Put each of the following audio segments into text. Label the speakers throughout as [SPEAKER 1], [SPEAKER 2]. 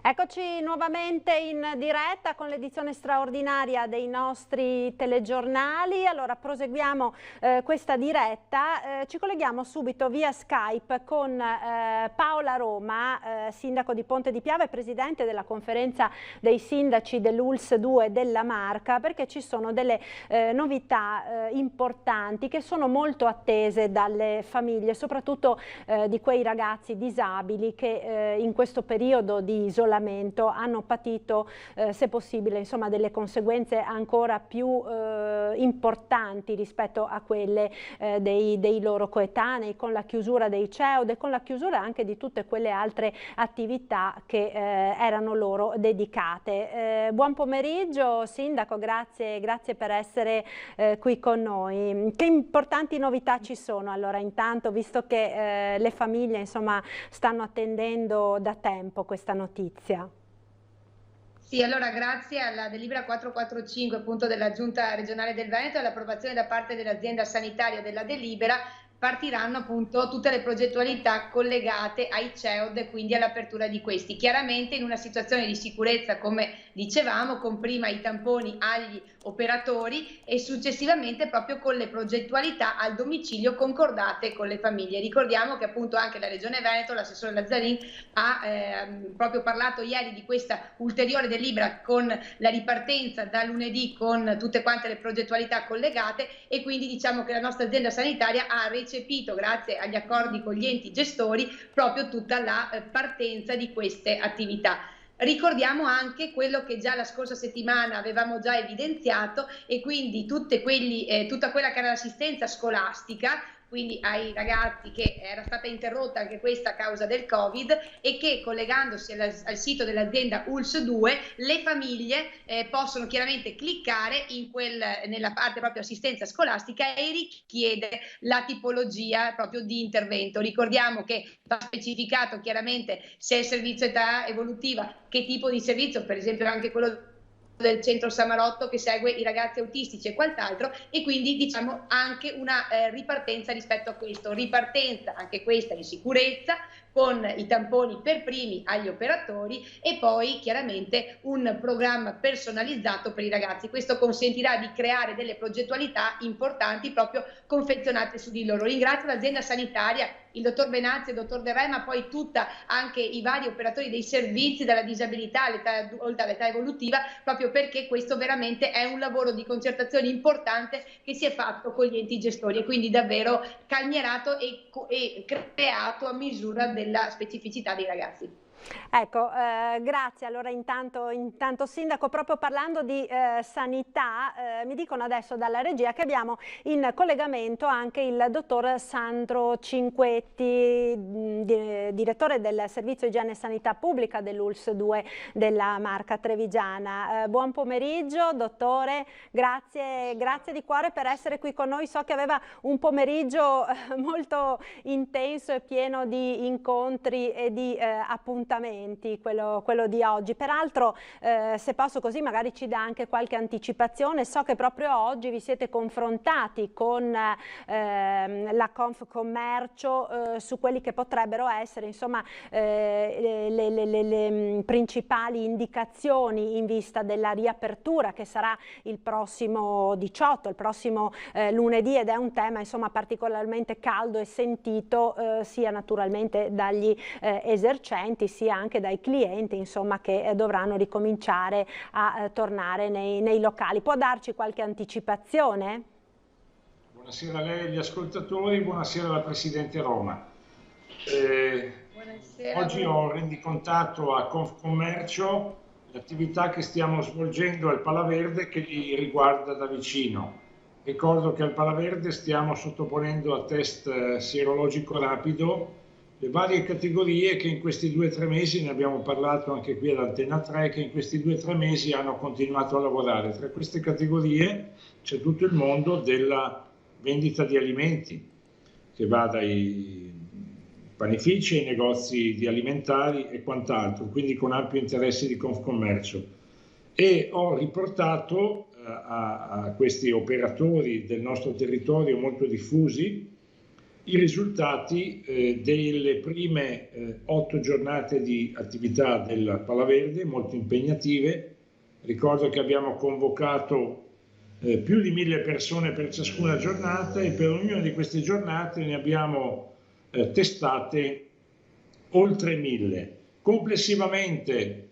[SPEAKER 1] Eccoci nuovamente in diretta con l'edizione straordinaria dei nostri telegiornali. Allora proseguiamo questa diretta, ci colleghiamo subito via Skype con Paola Roma, sindaco di Ponte di Piave e presidente della conferenza dei sindaci dell'ULSS 2 della Marca, perché ci sono delle novità importanti che sono molto attese dalle famiglie, soprattutto di quei ragazzi disabili che in questo periodo di isolamento hanno patito, se possibile, insomma, delle conseguenze ancora più importanti rispetto a quelle dei loro coetanei, con la chiusura dei CEOD e con la chiusura anche di tutte quelle altre attività che erano loro dedicate. Buon pomeriggio Sindaco, grazie per essere qui con noi. Che importanti novità ci sono allora intanto, visto che le famiglie insomma stanno attendendo da tempo questa notizia?
[SPEAKER 2] Sì, allora grazie alla delibera 445 appunto della Giunta regionale del Veneto e all'approvazione da parte dell'azienda sanitaria della delibera partiranno appunto tutte le progettualità collegate ai CEOD e quindi all'apertura di questi. Chiaramente in una situazione di sicurezza, come dicevamo, con prima i tamponi agli operatori e successivamente proprio con le progettualità al domicilio concordate con le famiglie. Ricordiamo che appunto anche la Regione Veneto, l'assessore Lazzarin, ha proprio parlato ieri di questa ulteriore delibera con la ripartenza da lunedì con tutte quante le progettualità collegate, e quindi diciamo che la nostra azienda sanitaria ha recepito, grazie agli accordi con gli enti gestori, proprio tutta la partenza di queste attività. Ricordiamo anche quello che già la scorsa settimana avevamo già evidenziato, e quindi tutta quella che era l'assistenza scolastica, quindi ai ragazzi, che era stata interrotta anche questa a causa del Covid, e che collegandosi al sito dell'azienda ULSS 2 le famiglie possono chiaramente cliccare nella parte proprio assistenza scolastica e richiedere la tipologia proprio di intervento. Ricordiamo che va specificato chiaramente se è il servizio età evolutiva, che tipo di servizio, per esempio anche quello del centro Samarotto che segue i ragazzi autistici e quant'altro, e quindi diciamo anche una ripartenza rispetto a questo, ripartenza anche questa in sicurezza, con i tamponi per primi agli operatori e poi chiaramente un programma personalizzato per i ragazzi. Questo consentirà di creare delle progettualità importanti proprio confezionate su di loro. Ringrazio l'azienda sanitaria, il dottor Benazzi e il dottor De Re, ma poi anche i vari operatori dei servizi dalla disabilità all'età evolutiva, proprio perché questo veramente è un lavoro di concertazione importante che si è fatto con gli enti gestori, e quindi davvero calmierato e creato a misura della specificità dei ragazzi.
[SPEAKER 1] Ecco, grazie. Allora intanto Sindaco, proprio parlando di sanità, mi dicono adesso dalla regia che abbiamo in collegamento anche il dottor Sandro Cinquetti, direttore del Servizio Igiene e Sanità Pubblica dell'ULSS 2 della Marca Trevigiana. Buon pomeriggio dottore, grazie di cuore per essere qui con noi. So che aveva un pomeriggio molto intenso e pieno di incontri e di appuntamenti, quello di oggi. Peraltro, se posso così magari ci dà anche qualche anticipazione. So che proprio oggi vi siete confrontati con la Confcommercio su quelli che potrebbero essere insomma le principali indicazioni in vista della riapertura che sarà il prossimo 18, il prossimo lunedì, ed è un tema insomma particolarmente caldo e sentito sia naturalmente dagli esercenti sia anche dai clienti, insomma, che dovranno ricominciare a tornare nei locali. Può darci qualche anticipazione?
[SPEAKER 3] Buonasera a lei e agli ascoltatori, buonasera alla Presidente Roma. Oggi ho rendicontato a Confcommercio l'attività che stiamo svolgendo al Palaverde, che li riguarda da vicino. Ricordo che al Palaverde stiamo sottoponendo a test sierologico rapido le varie categorie che in questi 2 o 3 mesi, ne abbiamo parlato anche qui all'Antenna 3, che in questi 2 o 3 mesi hanno continuato a lavorare. Tra queste categorie c'è tutto il mondo della vendita di alimenti, che va dai panifici ai negozi di alimentari e quant'altro, quindi con ampio interesse di Confcommercio. E ho riportato a questi operatori del nostro territorio molto diffusi i risultati delle prime 8 giornate di attività del Palaverde, molto impegnative. Ricordo che abbiamo convocato più di 1000 persone per ciascuna giornata e per ognuna di queste giornate ne abbiamo testate oltre 1000. Complessivamente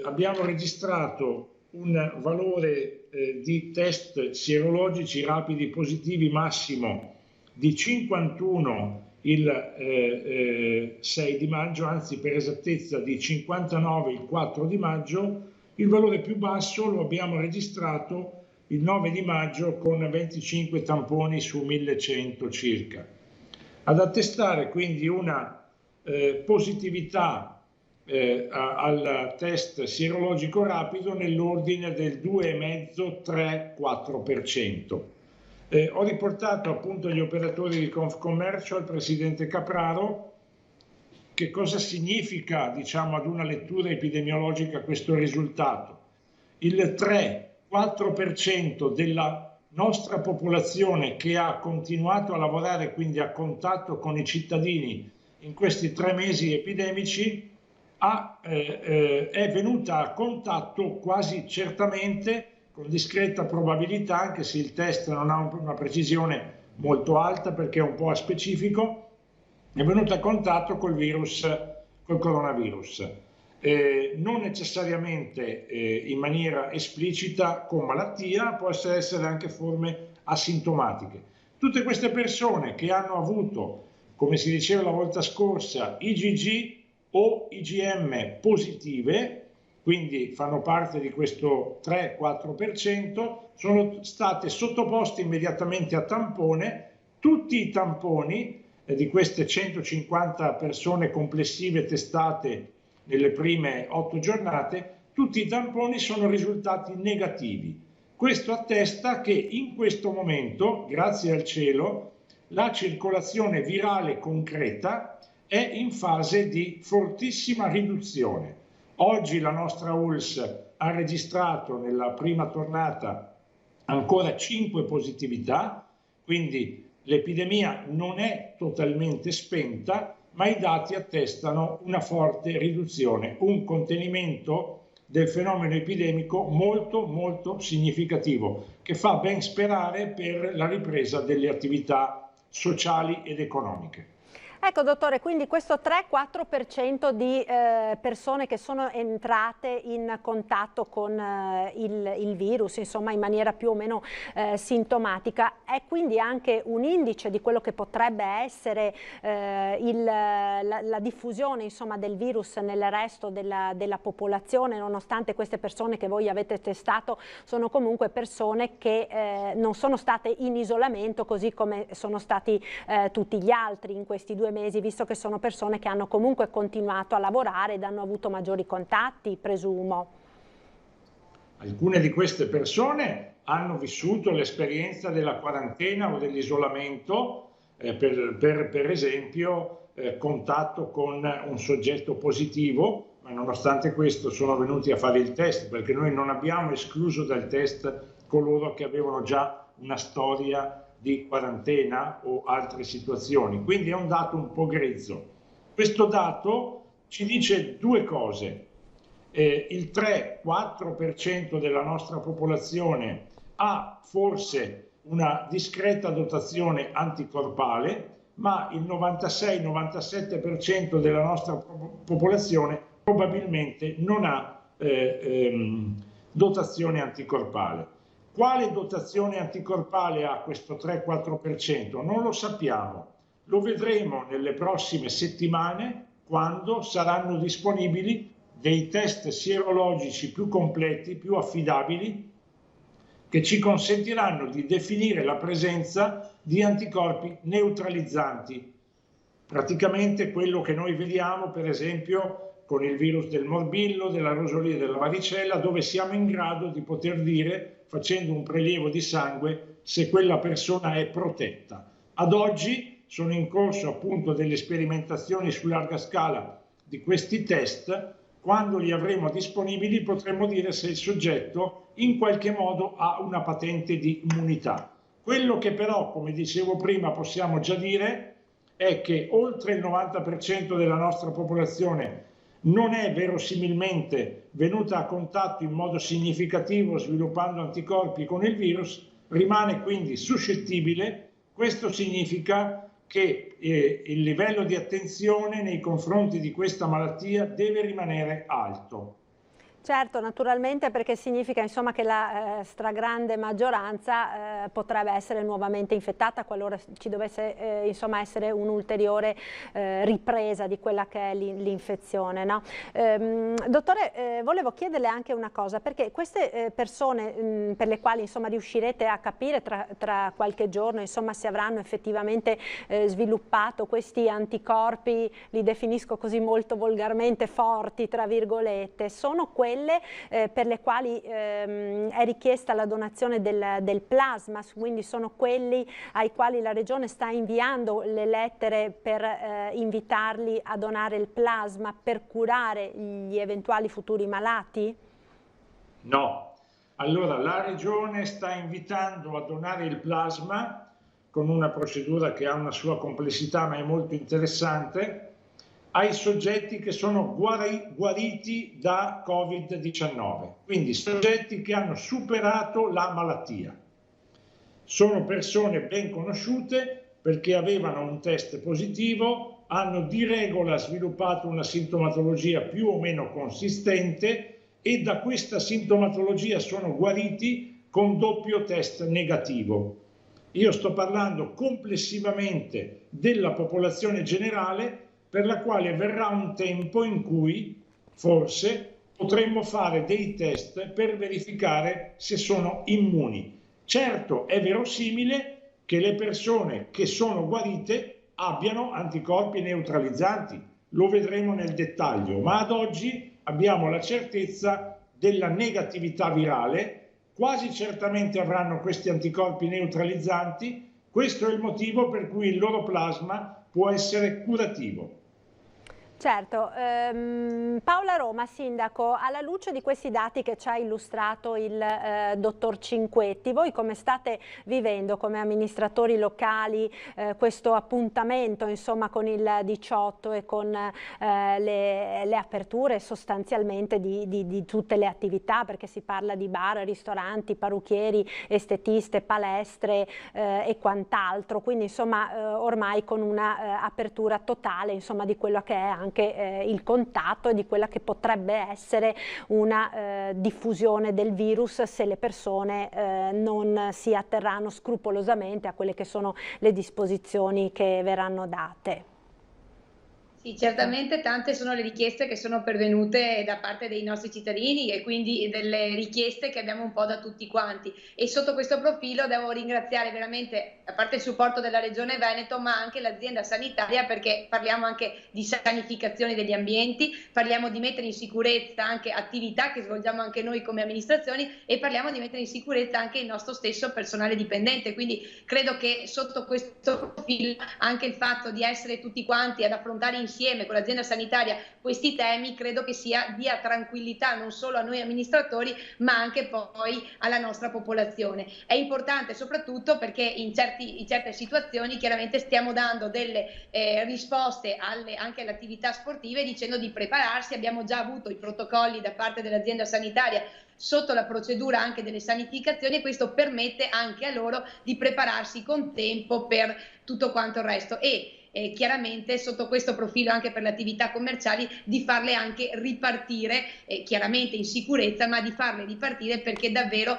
[SPEAKER 3] abbiamo registrato un valore di test sierologici rapidi positivi massimo di 51 il 6 di maggio, anzi per esattezza di 59 il 4 di maggio. Il valore più basso lo abbiamo registrato il 9 di maggio con 25 tamponi su 1100 circa. Ad attestare quindi una positività al test sierologico rapido nell'ordine del 2,5-3-4%. Ho riportato appunto agli operatori di Confcommercio, al presidente Capraro, che cosa significa, diciamo, ad una lettura epidemiologica questo risultato. Il 3-4% della nostra popolazione che ha continuato a lavorare, quindi a contatto con i cittadini in questi 3 mesi epidemici, è venuta a contatto quasi certamente, con discreta probabilità, anche se il test non ha una precisione molto alta perché è un po' aspecifico, è venuta a contatto col coronavirus. Non necessariamente in maniera esplicita con malattia, possono essere anche forme asintomatiche. Tutte queste persone che hanno avuto, come si diceva la volta scorsa, IgG o IgM positive, quindi fanno parte di questo 3-4%, sono state sottoposte immediatamente a tampone. Tutti i tamponi di queste 150 persone complessive testate nelle prime 8 giornate, tutti i tamponi sono risultati negativi. Questo attesta che in questo momento, grazie al cielo, la circolazione virale concreta è in fase di fortissima riduzione. Oggi la nostra ULSS ha registrato nella prima tornata ancora 5 positività, quindi l'epidemia non è totalmente spenta, ma i dati attestano una forte riduzione, un contenimento del fenomeno epidemico molto molto significativo, che fa ben sperare per la ripresa delle attività sociali ed economiche.
[SPEAKER 1] Ecco dottore, quindi questo 3-4% di persone che sono entrate in contatto con il virus, insomma in maniera più o meno sintomatica, è quindi anche un indice di quello che potrebbe essere la diffusione, insomma, del virus nel resto della popolazione, nonostante queste persone che voi avete testato sono comunque persone che non sono state in isolamento così come sono stati tutti gli altri in questi 2 mesi, visto che sono persone che hanno comunque continuato a lavorare ed hanno avuto maggiori contatti, presumo.
[SPEAKER 3] Alcune di queste persone hanno vissuto l'esperienza della quarantena o dell'isolamento, per esempio contatto con un soggetto positivo, ma nonostante questo sono venuti a fare il test, perché noi non abbiamo escluso dal test coloro che avevano già una storia di quarantena o altre situazioni, quindi è un dato un po' grezzo. Questo dato ci dice 2 cose. Il 3-4% della nostra popolazione ha forse una discreta dotazione anticorpale, ma il 96-97% della nostra popolazione probabilmente non ha dotazione anticorpale. Quale dotazione anticorpale ha questo 3-4%? Non lo sappiamo, lo vedremo nelle prossime settimane quando saranno disponibili dei test sierologici più completi, più affidabili, che ci consentiranno di definire la presenza di anticorpi neutralizzanti, praticamente quello che noi vediamo per esempio con il virus del morbillo, della rosolia e della varicella, dove siamo in grado di poter dire, facendo un prelievo di sangue, se quella persona è protetta. Ad oggi sono in corso appunto delle sperimentazioni su larga scala di questi test. Quando li avremo disponibili potremo dire se il soggetto in qualche modo ha una patente di immunità. Quello che però, come dicevo prima, possiamo già dire è che oltre il 90% della nostra popolazione non è verosimilmente venuta a contatto in modo significativo sviluppando anticorpi con il virus, rimane quindi suscettibile. Questo significa che il livello di attenzione nei confronti di questa malattia deve rimanere alto.
[SPEAKER 1] Certo, naturalmente, perché significa insomma che la stragrande maggioranza potrebbe essere nuovamente infettata qualora ci dovesse insomma essere un'ulteriore ripresa di quella che è l'infezione, no? Dottore, volevo chiederle anche una cosa, perché queste persone per le quali insomma riuscirete a capire tra qualche giorno insomma se avranno effettivamente sviluppato questi anticorpi, li definisco così molto volgarmente forti tra virgolette, sono quelle per le quali è richiesta la donazione del plasma, quindi sono quelli ai quali la Regione sta inviando le lettere per invitarli a donare il plasma per curare gli eventuali futuri malati?
[SPEAKER 3] No. Allora, la Regione sta invitando a donare il plasma con una procedura che ha una sua complessità ma è molto interessante, ai soggetti che sono guariti da Covid-19, quindi soggetti che hanno superato la malattia. Sono persone ben conosciute perché avevano un test positivo, hanno di regola sviluppato una sintomatologia più o meno consistente e da questa sintomatologia sono guariti con doppio test negativo. Io sto parlando complessivamente della popolazione generale, per la quale verrà un tempo in cui forse potremmo fare dei test per verificare se sono immuni. Certo, è verosimile che le persone che sono guarite abbiano anticorpi neutralizzanti, lo vedremo nel dettaglio, ma ad oggi abbiamo la certezza della negatività virale, quasi certamente avranno questi anticorpi neutralizzanti, questo è il motivo per cui il loro plasma può essere curativo.
[SPEAKER 1] Certo, Paola Roma, Sindaco, alla luce di questi dati che ci ha illustrato il dottor Cinquetti, voi come state vivendo come amministratori locali questo appuntamento insomma con il 18 e con le aperture sostanzialmente di tutte le attività, perché si parla di bar, ristoranti, parrucchieri, estetiste, palestre e quant'altro, quindi insomma ormai con una apertura totale insomma di quello che è anche il contatto e di quella che potrebbe essere una diffusione del virus se le persone non si atterranno scrupolosamente a quelle che sono le disposizioni che verranno date.
[SPEAKER 2] Sì, certamente tante sono le richieste che sono pervenute da parte dei nostri cittadini e quindi delle richieste che abbiamo un po' da tutti quanti, e sotto questo profilo devo ringraziare veramente, a parte il supporto della Regione Veneto, ma anche l'azienda sanitaria, perché parliamo anche di sanificazione degli ambienti, parliamo di mettere in sicurezza anche attività che svolgiamo anche noi come amministrazioni e parliamo di mettere in sicurezza anche il nostro stesso personale dipendente, quindi credo che sotto questo profilo anche il fatto di essere tutti quanti ad affrontare insieme con l'azienda sanitaria questi temi credo che dia tranquillità non solo a noi amministratori ma anche poi alla nostra popolazione. È importante soprattutto perché in certe situazioni chiaramente stiamo dando delle risposte anche alle attività sportive dicendo di prepararsi, abbiamo già avuto i protocolli da parte dell'azienda sanitaria sotto la procedura anche delle sanificazioni e questo permette anche a loro di prepararsi con tempo per tutto quanto il resto e chiaramente sotto questo profilo anche per le attività commerciali di farle anche ripartire chiaramente in sicurezza, ma di farle ripartire perché davvero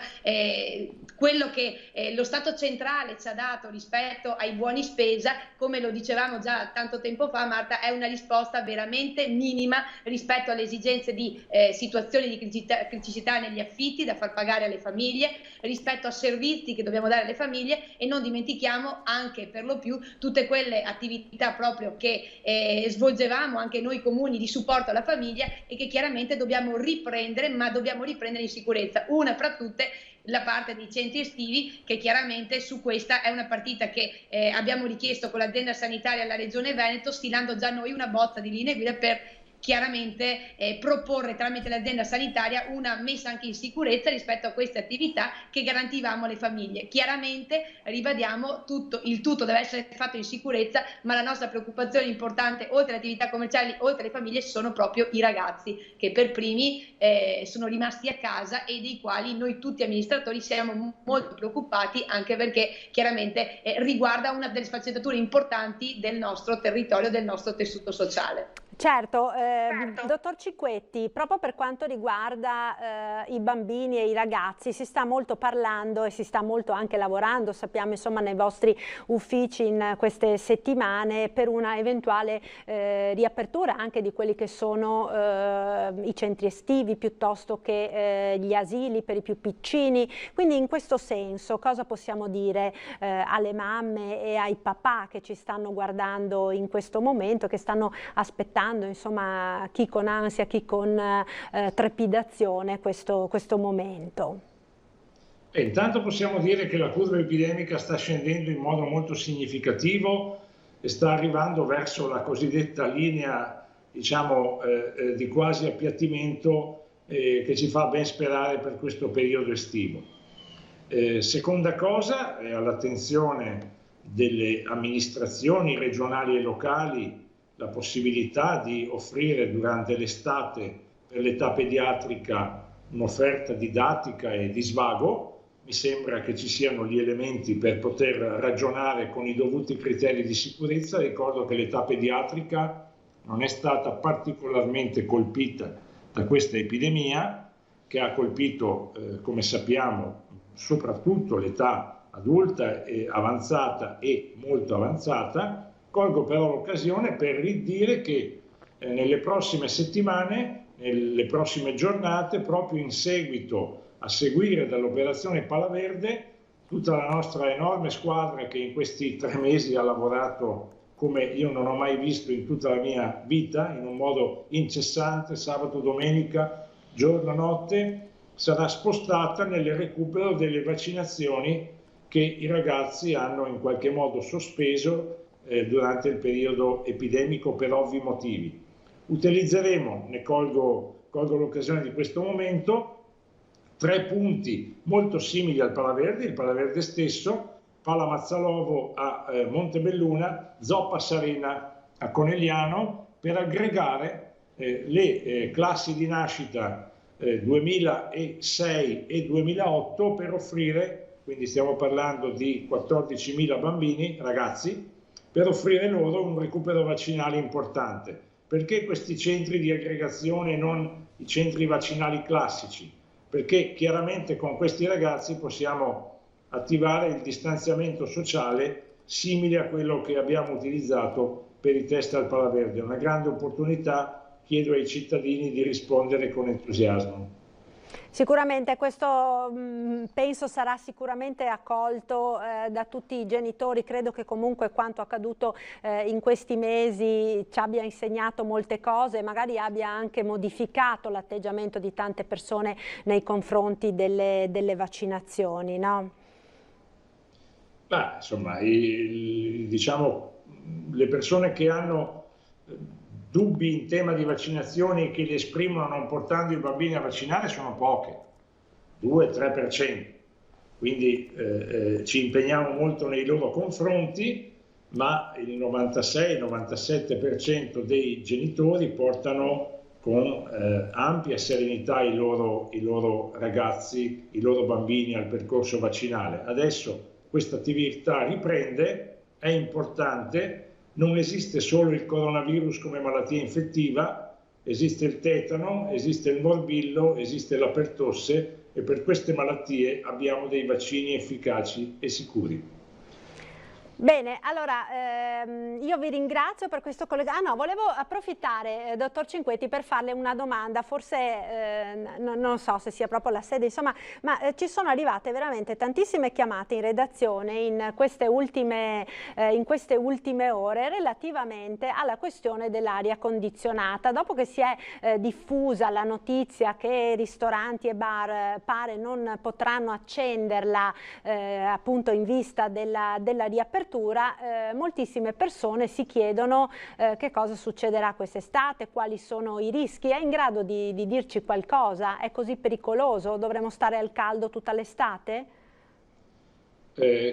[SPEAKER 2] quello che lo Stato centrale ci ha dato rispetto ai buoni spesa, come lo dicevamo già tanto tempo fa Marta, è una risposta veramente minima rispetto alle esigenze di situazioni di criticità negli affitti da far pagare alle famiglie, rispetto a servizi che dobbiamo dare alle famiglie e non dimentichiamo anche per lo più tutte quelle attività proprio che svolgevamo anche noi comuni di supporto alla famiglia e che chiaramente dobbiamo riprendere, ma dobbiamo riprendere in sicurezza. Una fra tutte la parte dei centri estivi, che chiaramente su questa è una partita che abbiamo richiesto con l'azienda sanitaria alla Regione Veneto, stilando già noi una bozza di linee guida per chiaramente proporre tramite l'azienda sanitaria una messa anche in sicurezza rispetto a queste attività che garantivamo alle famiglie. Chiaramente ribadiamo il tutto deve essere fatto in sicurezza, ma la nostra preoccupazione importante, oltre alle attività commerciali, oltre alle famiglie, sono proprio i ragazzi che per primi sono rimasti a casa e dei quali noi tutti amministratori siamo molto preoccupati, anche perché chiaramente riguarda una delle sfaccettature importanti del nostro territorio, del nostro tessuto sociale.
[SPEAKER 1] Certo, dottor Cinquetti, proprio per quanto riguarda i bambini e i ragazzi si sta molto parlando e si sta molto anche lavorando, sappiamo insomma nei vostri uffici in queste settimane per una eventuale riapertura anche di quelli che sono i centri estivi piuttosto che gli asili per i più piccini, quindi in questo senso cosa possiamo dire alle mamme e ai papà che ci stanno guardando in questo momento, che stanno aspettando insomma chi con ansia, chi con trepidazione questo momento?
[SPEAKER 3] Intanto possiamo dire che la curva epidemica sta scendendo in modo molto significativo e sta arrivando verso la cosiddetta linea, diciamo, di quasi appiattimento che ci fa ben sperare per questo periodo estivo. Seconda cosa, è all'attenzione delle amministrazioni regionali e locali la possibilità di offrire durante l'estate per l'età pediatrica un'offerta didattica e di svago. Mi sembra che ci siano gli elementi per poter ragionare con i dovuti criteri di sicurezza. Ricordo che l'età pediatrica non è stata particolarmente colpita da questa epidemia, che ha colpito, come sappiamo, soprattutto l'età adulta e avanzata e molto avanzata. Colgo però l'occasione per ridire che nelle prossime settimane, nelle prossime giornate, proprio in seguito a seguire dall'operazione Palaverde, tutta la nostra enorme squadra che in questi 3 mesi ha lavorato come io non ho mai visto in tutta la mia vita, in un modo incessante, sabato, domenica, giorno, notte, sarà spostata nel recupero delle vaccinazioni che i ragazzi hanno in qualche modo sospeso durante il periodo epidemico per ovvi motivi. Utilizzeremo, ne colgo l'occasione di questo momento, 3 punti molto simili al Palaverde, il Palaverde stesso, Pala Mazzalovo a Montebelluna, Zoppa Sarena a Conegliano, per aggregare le classi di nascita 2006 e 2008 per offrire, quindi stiamo parlando di 14.000 bambini, ragazzi, per offrire loro un recupero vaccinale importante. Perché questi centri di aggregazione e non i centri vaccinali classici? Perché chiaramente con questi ragazzi possiamo attivare il distanziamento sociale simile a quello che abbiamo utilizzato per i test al Palaverde. È una grande opportunità, chiedo ai cittadini di rispondere con entusiasmo.
[SPEAKER 1] Sicuramente questo penso sarà sicuramente accolto da tutti i genitori. Credo che comunque quanto accaduto in questi mesi ci abbia insegnato molte cose, magari abbia anche modificato l'atteggiamento di tante persone nei confronti delle vaccinazioni, no?
[SPEAKER 3] Beh, insomma, diciamo, le persone che hanno dubbi in tema di vaccinazioni che li esprimono non portando i bambini a vaccinare sono poche, 2-3%. Quindi ci impegniamo molto nei loro confronti, ma il 96-97% dei genitori portano con ampia serenità i loro ragazzi, i loro bambini al percorso vaccinale. Adesso questa attività riprende, è importante. Non esiste solo il coronavirus come malattia infettiva, esiste il tetano, esiste il morbillo, esiste la pertosse e per queste malattie abbiamo dei vaccini efficaci e sicuri.
[SPEAKER 1] Bene, allora io vi ringrazio per questo collegamento. No, volevo approfittare, dottor Cinquetti, per farle una domanda, forse non so se sia proprio la sede, insomma, ma ci sono arrivate veramente tantissime chiamate in redazione in queste ultime ore relativamente alla questione dell'aria condizionata. Dopo che si è diffusa la notizia che ristoranti e bar pare non potranno accenderla appunto in vista della riapertura, temperatura, moltissime persone si chiedono che cosa succederà quest'estate, quali sono i rischi. È in grado di dirci qualcosa? È così pericoloso? Dovremo stare al caldo tutta l'estate?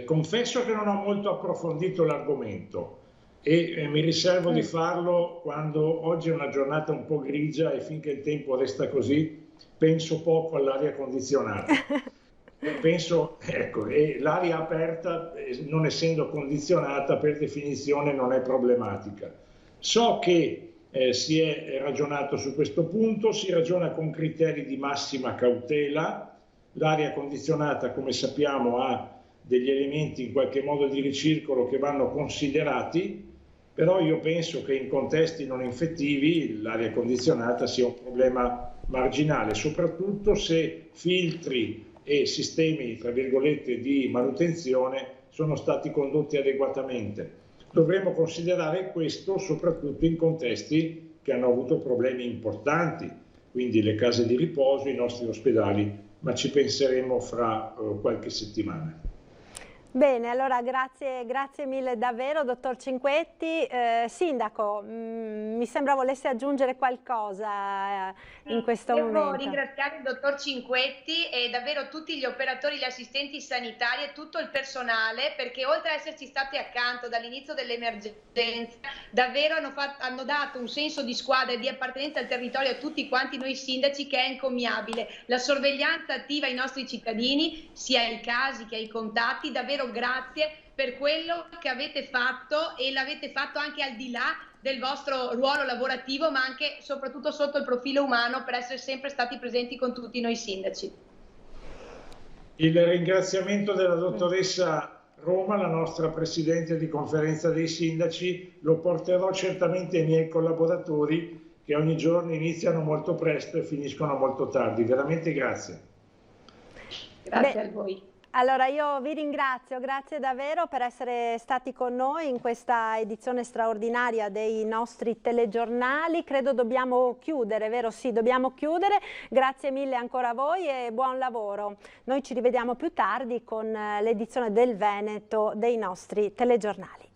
[SPEAKER 3] Confesso che non ho molto approfondito l'argomento e mi riservo di farlo quando oggi è una giornata un po' grigia e finché il tempo resta così penso poco all'aria condizionata. Penso, ecco, e l'aria aperta, non essendo condizionata, per definizione non è problematica. So che si è ragionato su questo punto, si ragiona con criteri di massima cautela. L'aria condizionata, come sappiamo, ha degli elementi in qualche modo di ricircolo che vanno considerati, però io penso che in contesti non infettivi l'aria condizionata sia un problema marginale, soprattutto se filtri e sistemi, tra virgolette, di manutenzione sono stati condotti adeguatamente. Dovremmo considerare questo soprattutto in contesti che hanno avuto problemi importanti, quindi le case di riposo, i nostri ospedali, ma ci penseremo fra qualche settimana.
[SPEAKER 1] Bene, allora grazie mille davvero, dottor Cinquetti. Sindaco, mi sembra volesse aggiungere qualcosa in questo momento.
[SPEAKER 2] Devo ringraziare il dottor Cinquetti e davvero tutti gli operatori, gli assistenti sanitari e tutto il personale, perché oltre ad esserci stati accanto dall'inizio dell'emergenza, davvero hanno dato un senso di squadra e di appartenenza al territorio a tutti quanti noi sindaci, che è encomiabile. La sorveglianza attiva ai nostri cittadini, sia ai casi che ai contatti, davvero grazie per quello che avete fatto, e l'avete fatto anche al di là del vostro ruolo lavorativo, ma anche soprattutto sotto il profilo umano, per essere sempre stati presenti con tutti noi sindaci.
[SPEAKER 3] Il ringraziamento della dottoressa Roma, la nostra presidente di conferenza dei sindaci, lo porterò certamente ai miei collaboratori, che ogni giorno iniziano molto presto e finiscono molto tardi. Veramente grazie.
[SPEAKER 2] Grazie a voi.
[SPEAKER 1] Allora io vi ringrazio, grazie davvero per essere stati con noi in questa edizione straordinaria dei nostri telegiornali. Credo dobbiamo chiudere, vero? Sì, dobbiamo chiudere. Grazie mille ancora a voi e buon lavoro. Noi ci rivediamo più tardi con l'edizione del Veneto dei nostri telegiornali.